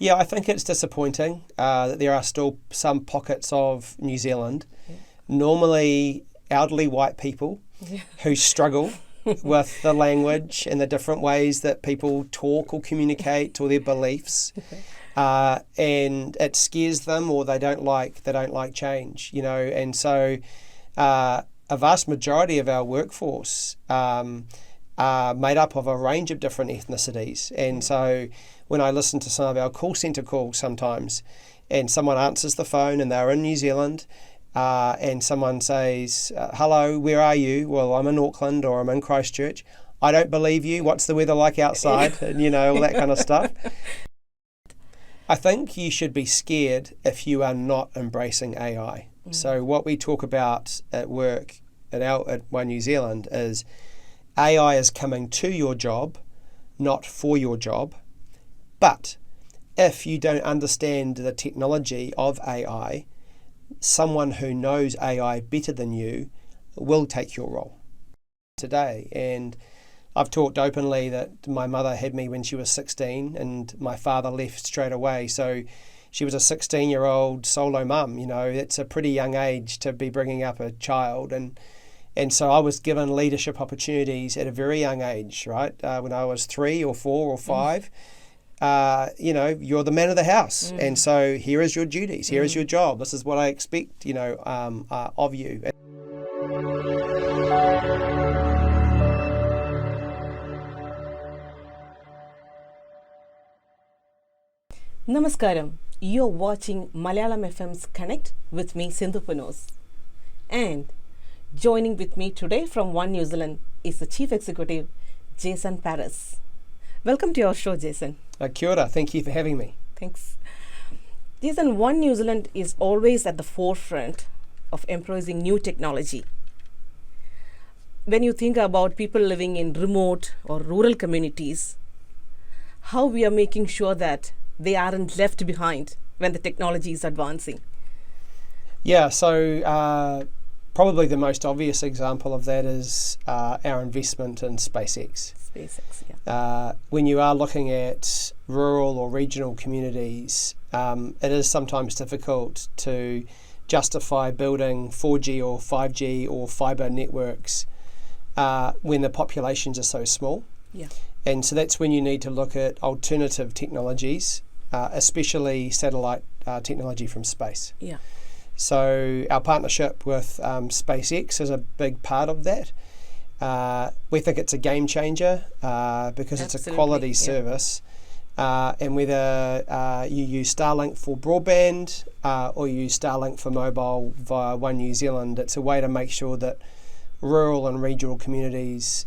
Yeah, I think it's disappointing that there are still some pockets of New Zealand, normally elderly white people, who struggle with the language and the different ways that people talk or communicate or their beliefs, and it scares them, or they don't like change, and so a vast majority of our workforce are made up of a range of different ethnicities, and so when I listen to some of our call centre calls sometimes, and someone answers the phone and they're in New Zealand, and someone says, hello, where are you? Well, I'm in Auckland or I'm in Christchurch. I don't believe you. What's the weather like outside? And, all that kind of stuff. I think you should be scared if you are not embracing AI. So what we talk about at work at One New Zealand is AI is coming to your job, not for your job. But if you don't understand the technology of AI, someone who knows AI better than you will take your role today. And I've talked openly that my mother had me when she was 16 and my father left straight away. So she was a 16-year-old solo mum. It's a pretty young age to be bringing up a child. And so I was given leadership opportunities at a very young age, right? When I was 3 or 4 or 5. You're the man of the house. And so here is your duties. Here is your job. This is what I expect, of you. Namaskaram. You're watching Malayalam FM's Connect with me, Sindhu Punoose. And joining with me today from One New Zealand is the Chief Executive, Jason Paris. Welcome to our show, Jason. Kia ora. Thank you for having me. Thanks. Jason, One New Zealand is always at the forefront of embracing new technology. When you think about people living in remote or rural communities, how we are making sure that they aren't left behind when the technology is advancing? Yeah, so probably the most obvious example of that is our investment in SpaceX. When you are looking at rural or regional communities, it is sometimes difficult to justify building 4G or 5G or fibre networks when the populations are so small. Yeah. And so that's when you need to look at alternative technologies, especially satellite technology from space. Yeah. So our partnership with SpaceX is a big part of that. We think it's a game changer because it's a quality service. And whether you use Starlink for broadband or you use Starlink for mobile via One New Zealand, it's a way to make sure that rural and regional communities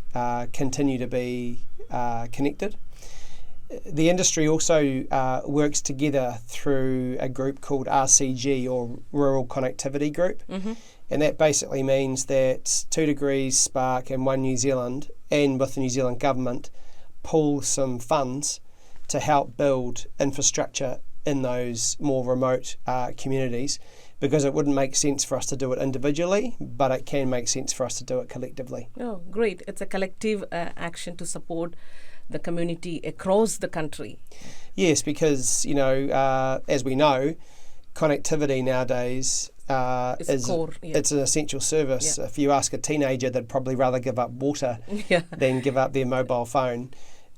continue to be connected. The industry also works together through a group called RCG, or Rural Connectivity Group. And that basically means that 2 Degrees, Spark and One New Zealand, and with the New Zealand government, pool some funds to help build infrastructure in those more remote communities, because it wouldn't make sense for us to do it individually, but it can make sense for us to do it collectively. Oh, great. It's a collective action to support the community across the country. Yes, because, as we know, connectivity nowadays is core, it's an essential service. If you ask a teenager, they'd probably rather give up water than give up their mobile phone.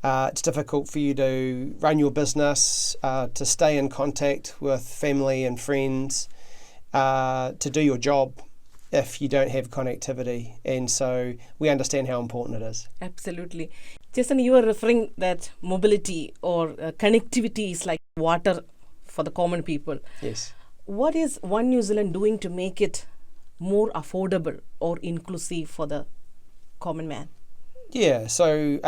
It's difficult for you to run your business, to stay in contact with family and friends, to do your job if you don't have connectivity. And so we understand how important it is. Absolutely. Jason, you were referring that mobility or connectivity is like water for the common people. Yes. What is One New Zealand doing to make it more affordable or inclusive for the common man? Yeah, so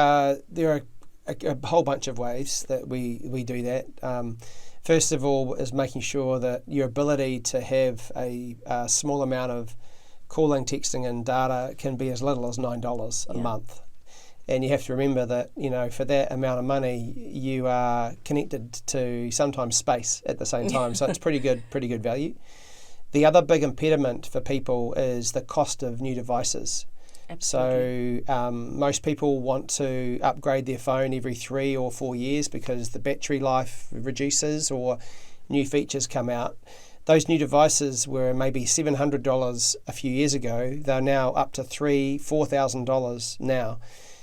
there are a whole bunch of ways that we do that. First of all is making sure that your ability to have a small amount of calling, texting and data can be as little as $9 a month. And you have to remember that, for that amount of money, you are connected to sometimes space at the same time. So it's pretty good value. The other big impediment for people is the cost of new devices. Absolutely. So most people want to upgrade their phone every 3 or 4 years because the battery life reduces or new features come out. Those new devices were maybe $700 a few years ago. They're now up to $4,000 now.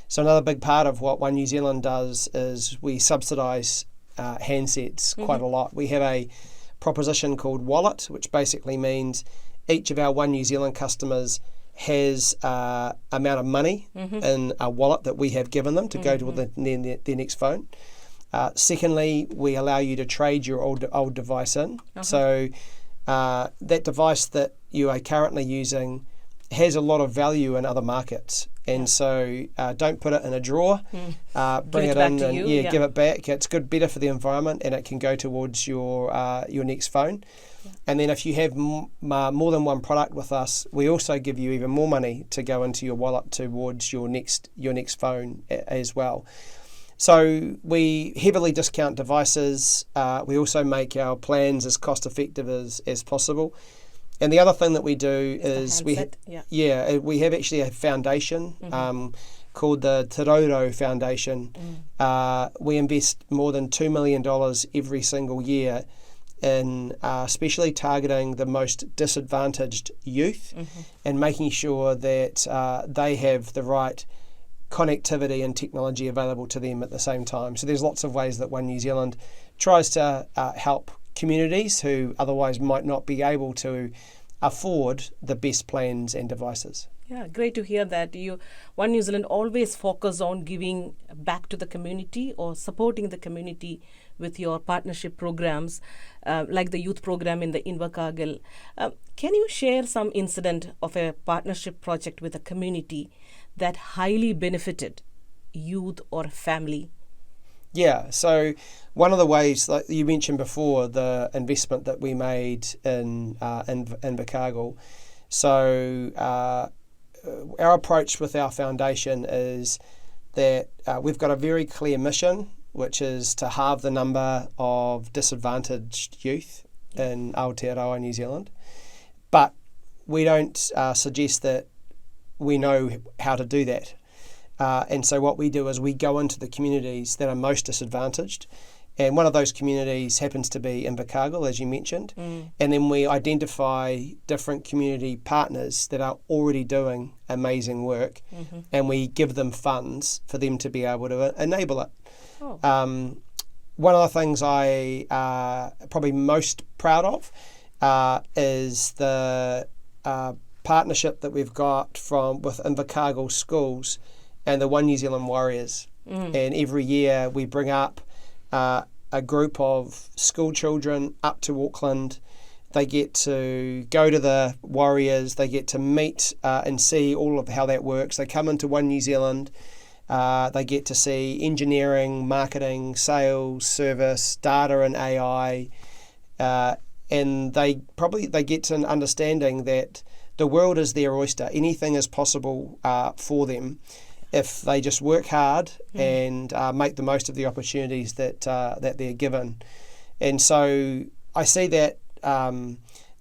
So another big part of what One New Zealand does is we subsidise handsets quite a lot. We have a proposition called Wallet, which basically means each of our One New Zealand customers has amount of money in a wallet that we have given them to go to their next phone. Secondly, we allow you to trade your old device in. So that device that you are currently using has a lot of value in other markets. And so don't put it in a drawer, bring it in and give it back. It's better for the environment, and it can go towards your next phone. And then if you have more than one product with us, we also give you even more money to go into your wallet towards your next phone as well. So we heavily discount devices. We also make our plans as cost effective as possible. And the other thing that we do is we have actually a foundation called the Te Roro Foundation. We invest more than $2 million every single year in especially targeting the most disadvantaged youth and making sure that they have the right connectivity and technology available to them at the same time. So there's lots of ways that One New Zealand tries to help communities who otherwise might not be able to afford the best plans and devices. Yeah, great to hear that One New Zealand always focus on giving back to the community or supporting the community with your partnership programs, like the youth program in the Invercargill. Can you share some incident of a partnership project with a community that highly benefited youth or family? Yeah, so one of the ways, like you mentioned before, the investment that we made in Invercargill. So our approach with our foundation is that we've got a very clear mission, which is to halve the number of disadvantaged youth in Aotearoa, New Zealand. But we don't suggest that we know how to do that. And so what we do is we go into the communities that are most disadvantaged. And one of those communities happens to be Invercargill, as you mentioned. And then we identify different community partners that are already doing amazing work, and we give them funds for them to be able to enable it. One of the things I probably most proud of is the partnership that we've got with Invercargill schools and the One New Zealand Warriors. And every year we bring up a group of school children up to Auckland. They get to go to the Warriors, they get to meet and see all of how that works. They come into One New Zealand, they get to see engineering, marketing, sales, service, data and AI, and they get to an understanding that the world is their oyster. Anything is possible for them if they just work hard and make the most of the opportunities that they're given. And so I see that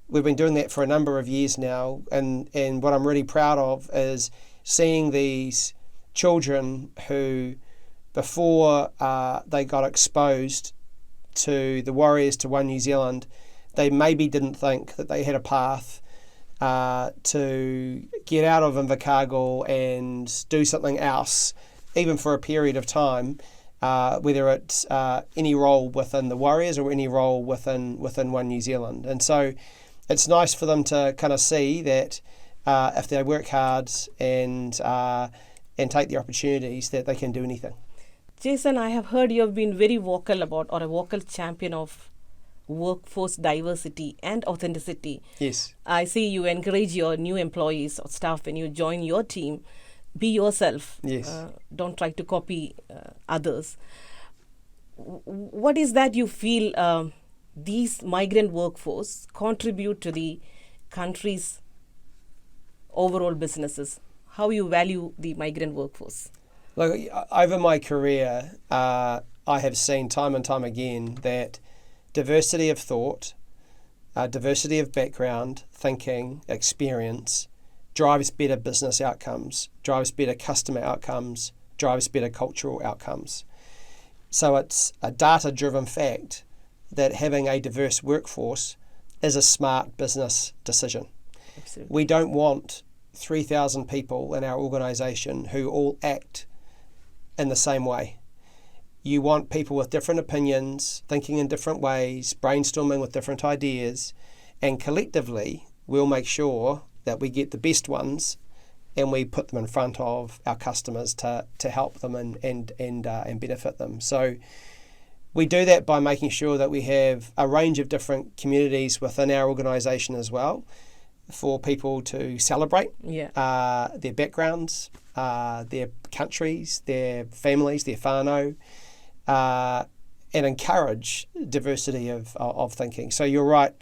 we've been doing that for a number of years now, and what I'm really proud of is seeing these children who, before they got exposed to the Warriors, to One New Zealand, they maybe didn't think that they had a path to get out of Invercargill and do something else, even for a period of time, whether it's any role within the Warriors or any role within One New Zealand. And so it's nice for them to kind of see that if they work hard and take the opportunities, that they can do anything. Jason, I have heard you have been very vocal about, or a vocal champion of, workforce diversity and authenticity. Yes. I see you encourage your new employees or staff when you join your team, be yourself. Yes. Don't try to copy others. What is that you feel these migrant workforce contribute to the country's overall businesses? How you value the migrant workforce? Look, over my career, I have seen time and time again that diversity of thought, diversity of background, thinking, experience drives better business outcomes, drives better customer outcomes, drives better cultural outcomes. So it's a data-driven fact that having a diverse workforce is a smart business decision. Absolutely. We don't want 3,000 people in our organisation who all act in the same way. You want people with different opinions, thinking in different ways, brainstorming with different ideas, and collectively we'll make sure that we get the best ones and we put them in front of our customers to help them and benefit them. So we do that by making sure that we have a range of different communities within our organisation as well for people to celebrate their backgrounds, their countries, their families, their whānau, and encourage diversity of thinking. So you're right.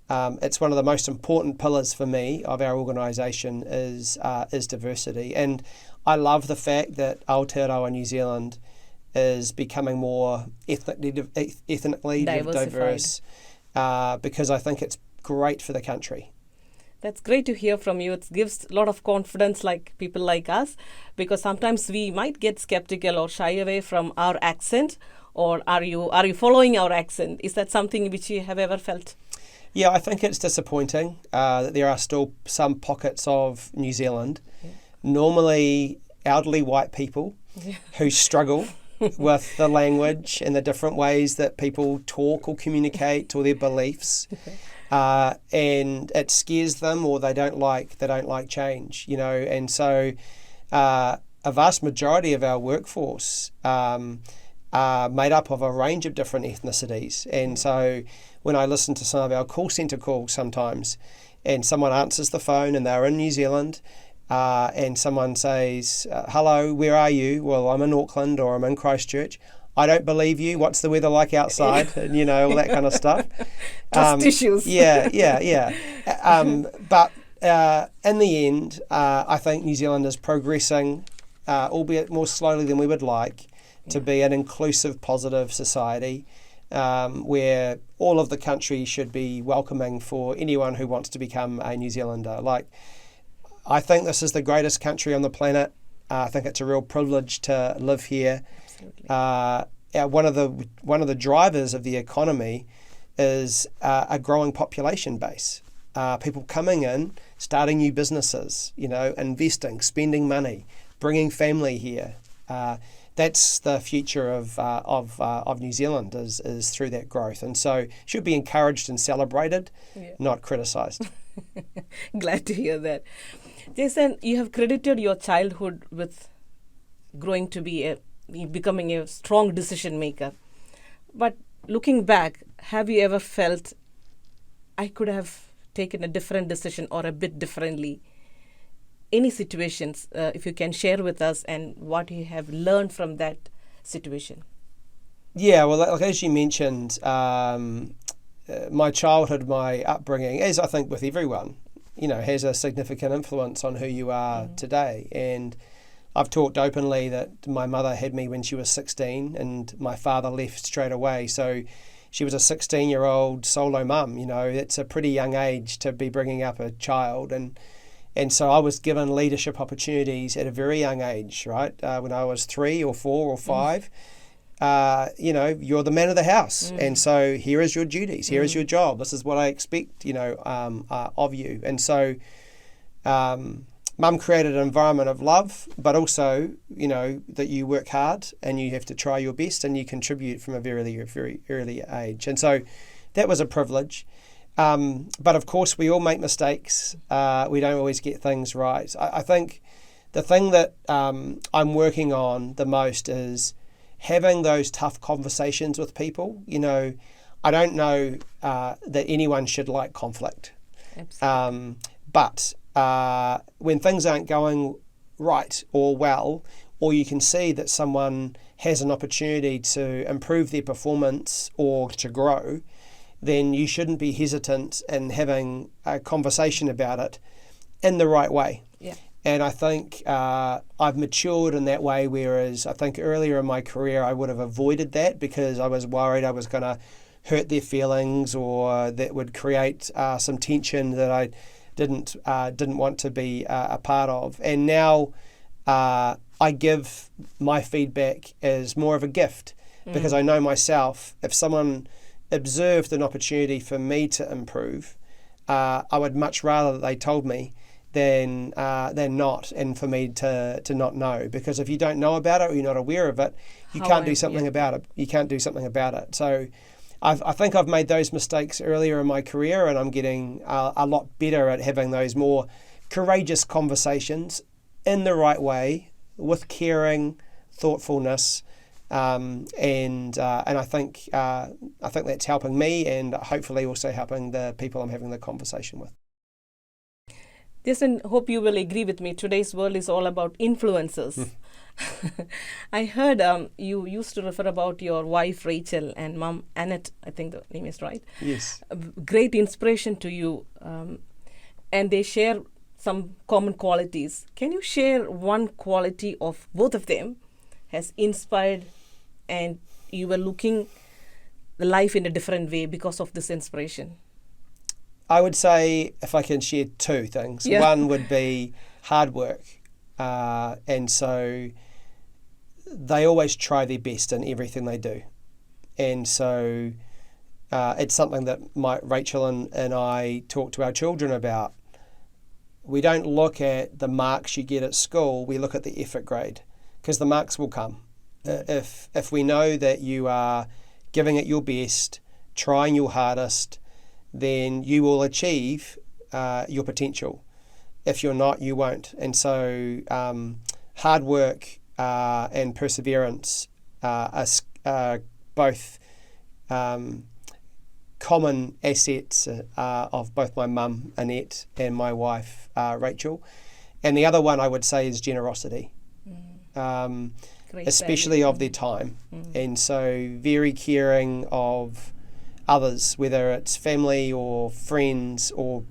It's one of the most important pillars for me of our organisation is diversity. And I love the fact that Aotearoa New Zealand is becoming more ethnically diverse because I think it's great for the country. That's great to hear from you. It gives a lot of confidence, like people like us, because sometimes we might get skeptical or shy away from our accent. Or are you following our accent? Is that something which you have ever felt? Yeah, I think it's disappointing that there are still some pockets of New Zealand, normally elderly white people, who struggle with the language and the different ways that people talk or communicate or their beliefs. And it scares them, or they don't like change, and so a vast majority of our workforce are made up of a range of different ethnicities. And so when I listen to some of our call centre calls sometimes, and someone answers the phone and they're in New Zealand, and someone says, hello, where are you? Well, I'm in Auckland or I'm in Christchurch. I don't believe you. What's the weather like outside? And, all that kind of stuff. Trust issues. Yeah. But in the end, I think New Zealand is progressing, albeit more slowly than we would like, to be an inclusive, positive society where all of the country should be welcoming for anyone who wants to become a New Zealander. I think this is the greatest country on the planet. I think it's a real privilege to live here. One of the drivers of the economy is a growing population base. People coming in, starting new businesses, investing, spending money, bringing family here. That's the future of New Zealand is through that growth, and so should be encouraged and celebrated, not criticised. Glad to hear that. Jason, you have credited your childhood with growing to be becoming a strong decision maker. But looking back, have you ever felt I could have taken a different decision or a bit differently? Any situations, if you can share with us, and what you have learned from that situation? Yeah, well, as you mentioned, my childhood, my upbringing, as I think with everyone, has a significant influence on who you are today. And I've talked openly that my mother had me when she was 16 and my father left straight away. So she was a 16-year-old solo mum. It's a pretty young age to be bringing up a child. And so I was given leadership opportunities at a very young age, right? When I was 3 or 4 or 5, you're the man of the house. And so here is your duties. Here is your job. This is what I expect, of you. And so Mum created an environment of love, but also, that you work hard and you have to try your best and you contribute from a very, very early age. And so that was a privilege. But of course, we all make mistakes. We don't always get things right. I think the thing that I'm working on the most is having those tough conversations with people. I don't know that anyone should like conflict. But when things aren't going right or well, or you can see that someone has an opportunity to improve their performance or to grow, then you shouldn't be hesitant in having a conversation about it in the right way. Yeah. And I think I've matured in that way, whereas I think earlier in my career I would have avoided that because I was worried I was going to hurt their feelings or that would create some tension that didn't want to be a part of. And now I give my feedback as more of a gift, because I know myself, if someone observed an opportunity for me to improve, I would much rather that they told me than not, and for me to not know. Because if you don't know about it or you're not aware of it, you can't do something about it. You can't do something about it. So I think I've made those mistakes earlier in my career, and I'm getting a lot better at having those more courageous conversations in the right way, with caring, thoughtfulness, and I think that's helping me, and hopefully also helping the people I'm having the conversation with. Jason, hope you will agree with me. Today's world is all about influencers. I heard you used to refer about your wife Rachel and mom Annette, I think the name is right. Yes. Great inspiration to you, and they share some common qualities. Can you share one quality of both of them has inspired, and you were looking the life in a different way because of this inspiration? I would say, if I can share two things, one would be hard work. And so they always try their best in everything they do. And so it's something that Rachel and I talk to our children about. We don't look at the marks you get at school, we look at the effort grade, because the marks will come. If we know that you are giving it your best, trying your hardest, then you will achieve your potential. If you're not, you won't. And so hard work and perseverance are both common assets of both my mum, Annette, and my wife, Rachel. And the other one I would say is generosity, especially of their time. And so very caring of others, whether it's family or friends or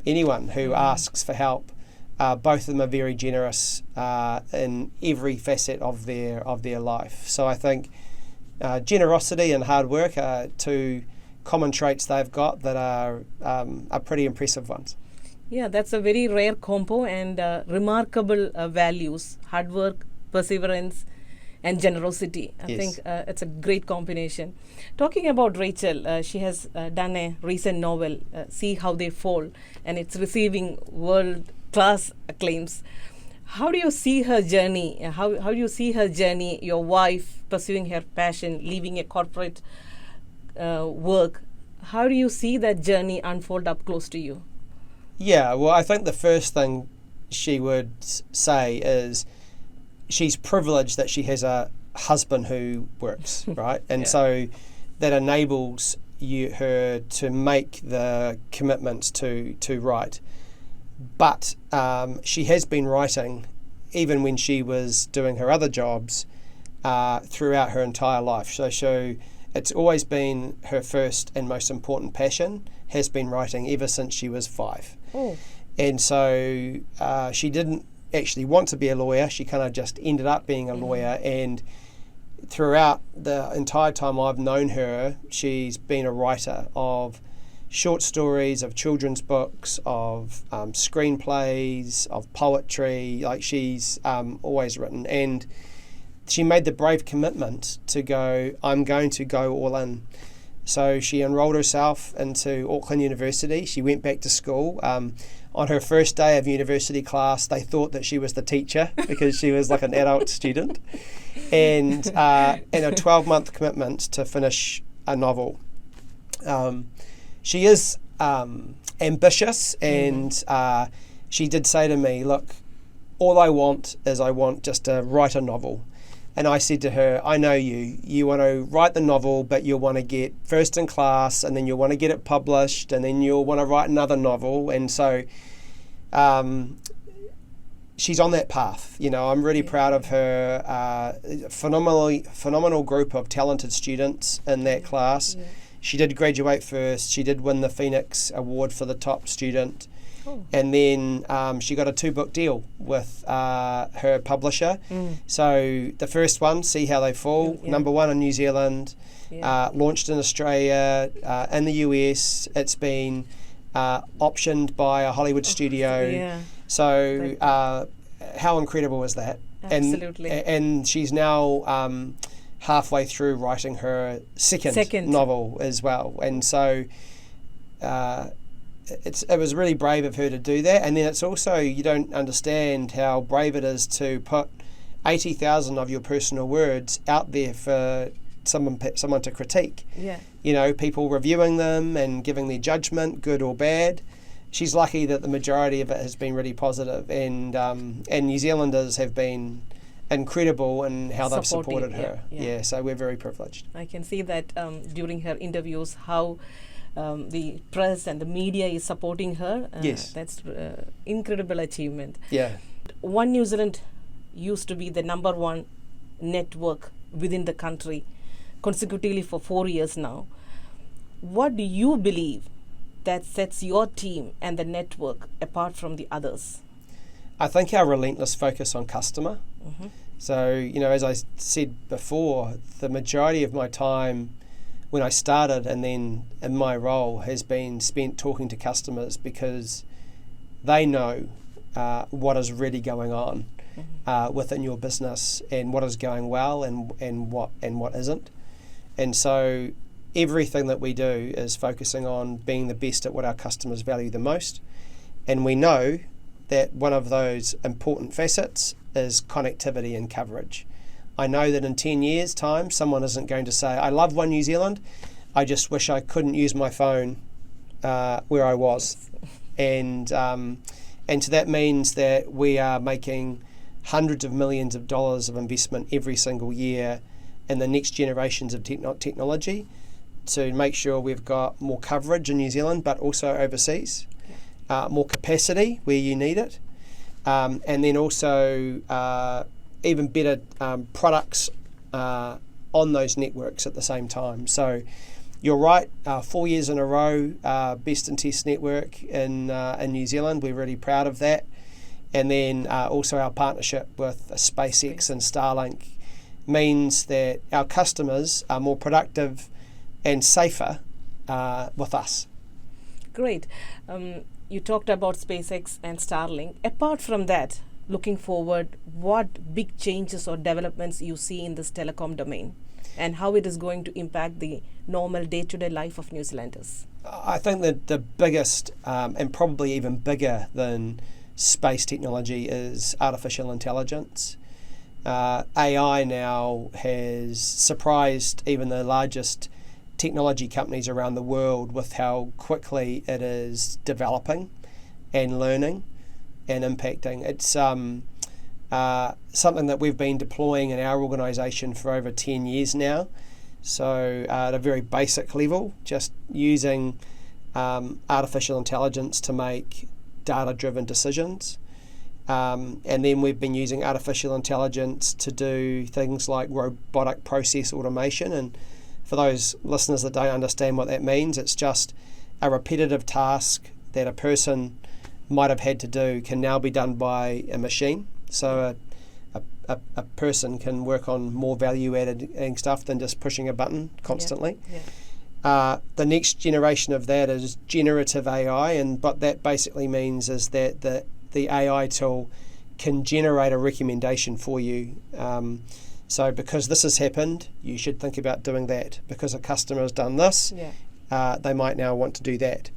anyone who asks for help. Both of them are very generous in every facet of their life. So I think generosity and hard work are two common traits they've got that are pretty impressive ones. Yeah, that's a very rare combo, and remarkable values: hard work, perseverance, and generosity. I think it's a great combination. Talking about Rachel, she has done a recent novel, See How They Fall, and it's receiving world-class acclaims. How do you see her journey? How do you see her journey, your wife pursuing her passion, leaving a corporate work? How do you see that journey unfold up close to you? Yeah, well, I think the first thing she would say is she's privileged that she has a husband who works, right? And so that enables her to make the commitments to write. But she has been writing even when she was doing her other jobs throughout her entire life. So it's always been her first and most important passion, has been writing ever since she was 5. Oh. And so she didn't actually want to be a lawyer. She kind of just ended up being a lawyer, and throughout the entire time I've known her, she's been a writer of short stories, of children's books, of screenplays, of poetry. Like, she's always written, and she made the brave commitment to go, I'm going to go all in. So she enrolled herself into Auckland University. She went back to school. On her first day of university class, they thought that she was the teacher because she was like an adult student, and a 12-month commitment to finish a novel. She is ambitious, and she did say to me, look, all I want is just to write a novel. And I said to her, I know you want to write the novel, but you'll want to get first in class, and then you'll want to get it published, and then you'll want to write another novel. And so she's on that path. You know, I'm really proud of her. Phenomenal group of talented students in that class. Yeah. She did graduate first. She did win the Phoenix Award for the top student. And then she got a 2-book deal with her publisher. So the first one, See How They Fall, #1 in New Zealand, launched in Australia, in the US. It's been optioned by a Hollywood studio. Yeah. So how incredible is that? Absolutely. And she's now halfway through writing her second novel as well. And so it was really brave of her to do that. And then it's also, you don't understand how brave it is to put 80,000 of your personal words out there for someone to critique. Yeah. You know, people reviewing them and giving their judgment, good or bad. She's lucky that the majority of it has been really positive, and New Zealanders have been incredible in how they've supported her. Yeah, so we're very privileged. I can see that during her interviews, how the press and the media is supporting her. Yes. That's incredible achievement. Yeah. One New Zealand used to be the number one network within the country consecutively for 4 years now. What do you believe that sets your team and the network apart from the others? I think our relentless focus on customer. Mm-hmm. So, you know, as I said before, the majority of my time when I started and then in my role has been spent talking to customers, because they know what is really going on within your business and what is going well and what isn't. And so everything that we do is focusing on being the best at what our customers value the most. And we know that one of those important facets is connectivity and coverage. I know that in 10 years' time, someone isn't going to say, I love One New Zealand, I just wish I couldn't use my phone where I was. And so that means that we are making hundreds of millions of dollars of investment every single year in the next generations of technology to make sure we've got more coverage in New Zealand, but also overseas, more capacity where you need it, and then also even better products on those networks at the same time. So you're right, 4 years in a row, best in test network in New Zealand. We're really proud of that. And then also our partnership with SpaceX and Starlink means that our customers are more productive and safer with us. Great. You talked about SpaceX and Starlink. Apart from that, looking forward, what big changes or developments you see in this telecom domain and how it is going to impact the normal day-to-day life of New Zealanders? I think that the biggest and probably even bigger than space technology is artificial intelligence. AI now has surprised even the largest technology companies around the world with how quickly it is developing and learning and impacting. It's something that we've been deploying in our organisation for over 10 years now. So at a very basic level, just using artificial intelligence to make data-driven decisions. And then we've been using artificial intelligence to do things like robotic process automation. And for those listeners that don't understand what that means, it's just a repetitive task that a person might have had to do can now be done by a machine. So a person can work on more value-added stuff than just pushing a button constantly. The next generation of that is generative AI, and what that basically means is that the AI tool can generate a recommendation for you. So because this has happened, you should think about doing that. Because a customer has done this, they might now want to do that.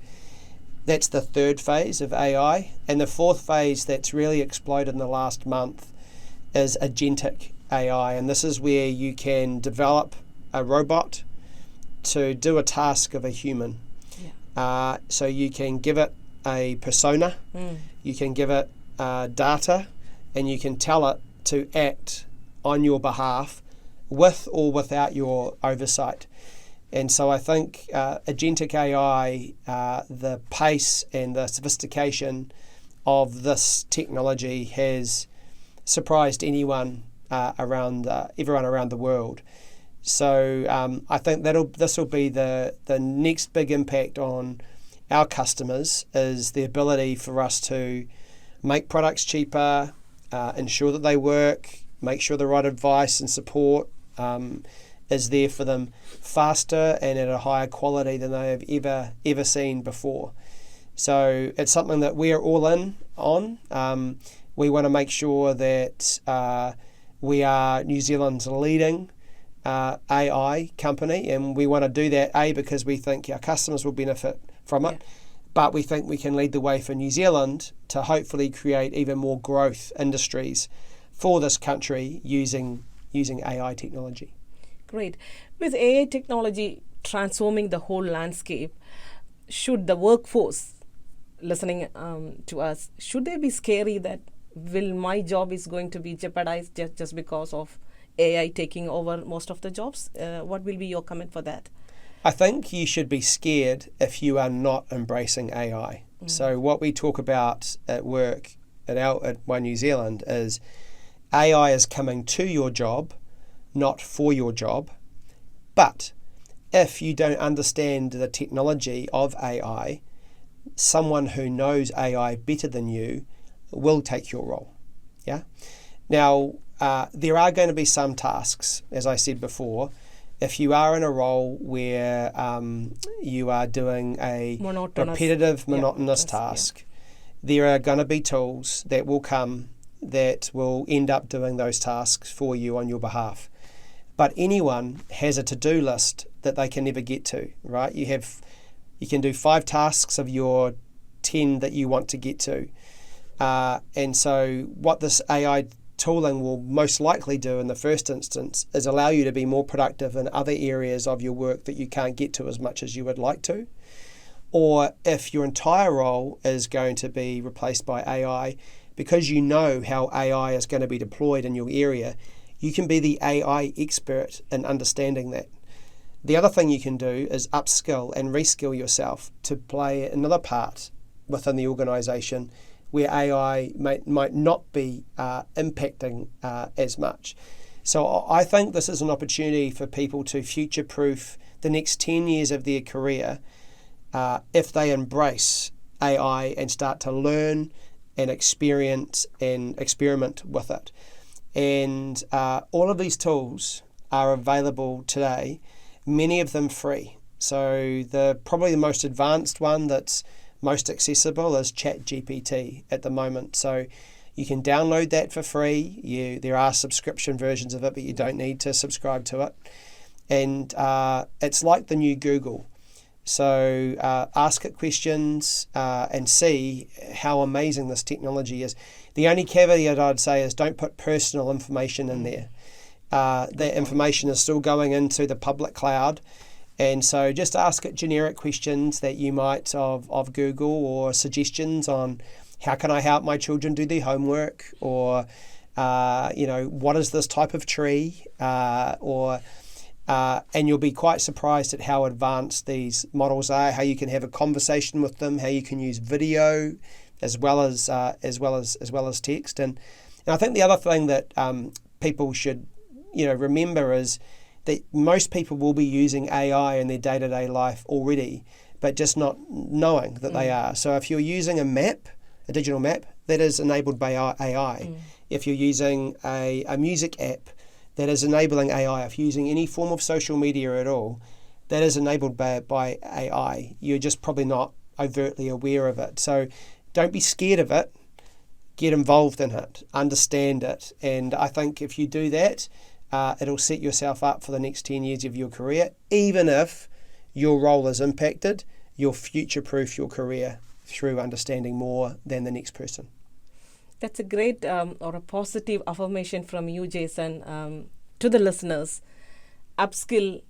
That's the third phase of AI. And the fourth phase that's really exploded in the last month is agentic AI. And this is where you can develop a robot to do a task of a human. So you can give it a persona, you can give it data, and you can tell it to act on your behalf with or without your oversight. And so I think agentic AI, the pace and the sophistication of this technology has surprised anyone everyone around the world. So I think this will be the next big impact on our customers, is the ability for us to make products cheaper, ensure that they work, make sure the right advice and support is there for them faster and at a higher quality than they have ever seen before. So it's something that we're all in on. We want to make sure that we are New Zealand's leading AI company, and we want to do that, because we think our customers will benefit from it, but we think we can lead the way for New Zealand to hopefully create even more growth industries for this country using AI technology. Great. With AI technology transforming the whole landscape, should the workforce listening to us, should they be scary that my job is going to be jeopardized just because of AI taking over most of the jobs? What will be your comment for that? I think you should be scared if you are not embracing AI. So what we talk about at work at One New Zealand is AI is coming to your job, not for your job. But if you don't understand the technology of AI, someone who knows AI better than you will take your role. Yeah. Now, there are going to be some tasks, as I said before. If you are in a role where you are doing a repetitive, monotonous task, there are going to be tools that will come that will end up doing those tasks for you on your behalf. But anyone has a to-do list that they can never get to, right? You can do 5 tasks of your 10 that you want to get to. And so what this AI tooling will most likely do in the first instance is allow you to be more productive in other areas of your work that you can't get to as much as you would like to. Or if your entire role is going to be replaced by AI, because you know how AI is going to be deployed in your area, you can be the AI expert in understanding that. The other thing you can do is upskill and reskill yourself to play another part within the organisation where AI might not be impacting as much. So I think this is an opportunity for people to future-proof the next 10 years of their career if they embrace AI and start to learn and experience and experiment with it. And all of these tools are available today, many of them free. So probably the most advanced one that's most accessible is ChatGPT at the moment. So you can download that for free. There are subscription versions of it, but you don't need to subscribe to it. And it's like the new Google. So ask it questions and see how amazing this technology is. The only caveat I'd say is don't put personal information in there. That information is still going into the public cloud. And so just ask it generic questions that you might of Google, or suggestions on how can I help my children do their homework, or what is this type of tree, and you'll be quite surprised at how advanced these models are, how you can have a conversation with them, how you can use video as well as text. And I think the other thing that people should remember is that most people will be using AI in their day-to-day life already, but just not knowing that they are. So if you're using a digital map, that is enabled by AI. If you're using a music app, that is enabling AI. If you're using any form of social media at all, that is enabled by AI. You're just probably not overtly aware of it. So don't be scared of it. Get involved in it. Understand it. And I think if you do that, it'll set yourself up for the next 10 years of your career. Even if your role is impacted, you'll future-proof your career through understanding more than the next person. That's a great or a positive affirmation from you, Jason, to the listeners. Upskill,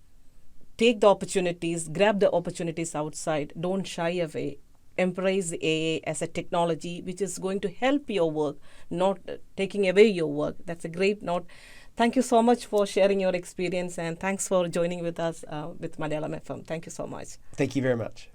take the opportunities, grab the opportunities outside, don't shy away. Embrace the AA as a technology which is going to help your work, not taking away your work. That's a great note. Thank you so much for sharing your experience, and thanks for joining with us with Malayalam FM. Thank you so much. Thank you very much.